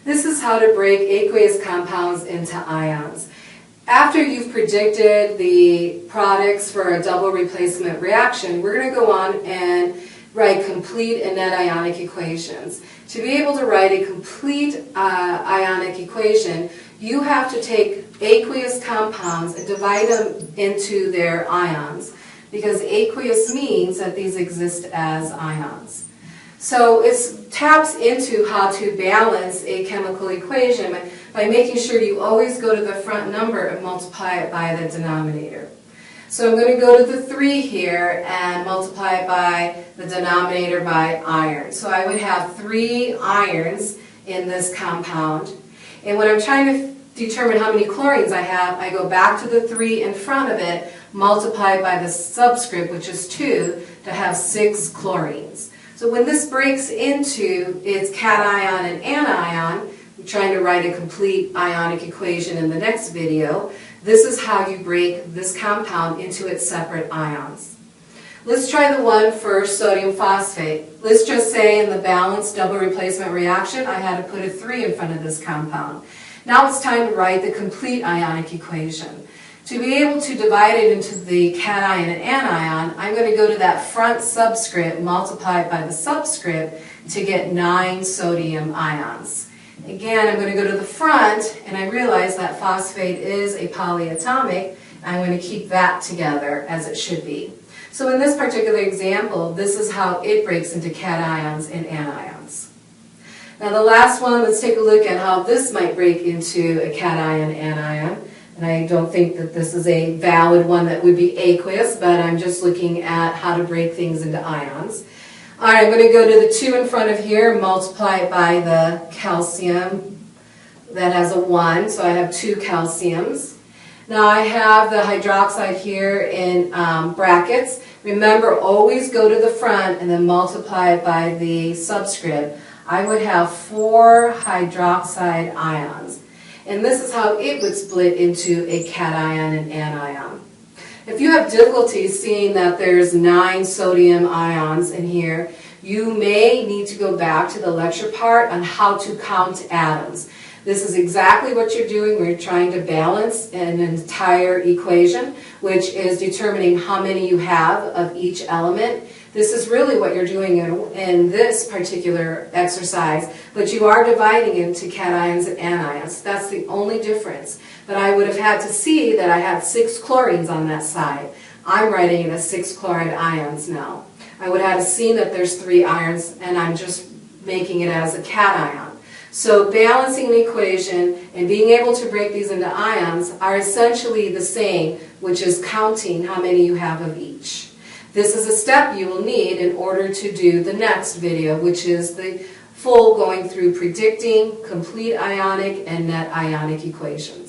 This is how to break aqueous compounds into ions. After you've predicted the products for a double replacement reaction, we're going to go on and write complete and net ionic equations. To be able to write a complete ionic equation, you have to take aqueous compounds and divide them into their ions, because aqueous means that these exist as ions. So it taps into how to balance a chemical equation by making sure you always go to the front number and multiply it by the denominator. So I'm going to go to the 3 here and multiply it by the denominator by iron. So I would have 3 irons in this compound. And when I'm trying to determine how many chlorines I have, I go back to the 3 in front of it, multiplied by the subscript, which is 2, to have 6 chlorines. So when this breaks into its cation and anion, I'm trying to write a complete ionic equation in the next video, this is how you break this compound into its separate ions. Let's try the one for sodium phosphate. Let's just say in the balanced double replacement reaction, I had to put a 3 in front of this compound. Now it's time to write the complete ionic equation. To be able to divide it into the cation and anion, I'm going to go to that front subscript, multiply it by the subscript to get 9 sodium ions. Again, I'm going to go to the front, and I realize that phosphate is a polyatomic. I'm going to keep that together as it should be. So in this particular example, this is how it breaks into cations and anions. Now the last one, let's take a look at how this might break into a cation anion. And I don't think that this is a valid one that would be aqueous, but I'm just looking at how to break things into ions. All right, I'm going to go to the 2 in front of here, multiply it by the calcium. That has a 1, so I have 2 calciums. Now I have the hydroxide here in brackets. Remember, always go to the front and then multiply it by the subscript. I would have 4 hydroxide ions. And this is how it would split into a cation and anion. If you have difficulty seeing that there's 9 sodium ions in here, you may need to go back to the lecture part on how to count atoms. This is exactly what you're doing. We're trying to balance an entire equation, which is determining how many you have of each element. This is really what you're doing in this particular exercise, but you are dividing into cations and anions. That's the only difference. But I would have had to see that I had 6 chlorines on that side. I'm writing it as 6 chloride ions now. I would have seen that there's 3 irons, and I'm just making it as a cation. So balancing the equation and being able to break these into ions are essentially the same, which is counting how many you have of each. This is a step you will need in order to do the next video, which is the full going through predicting complete ionic and net ionic equations.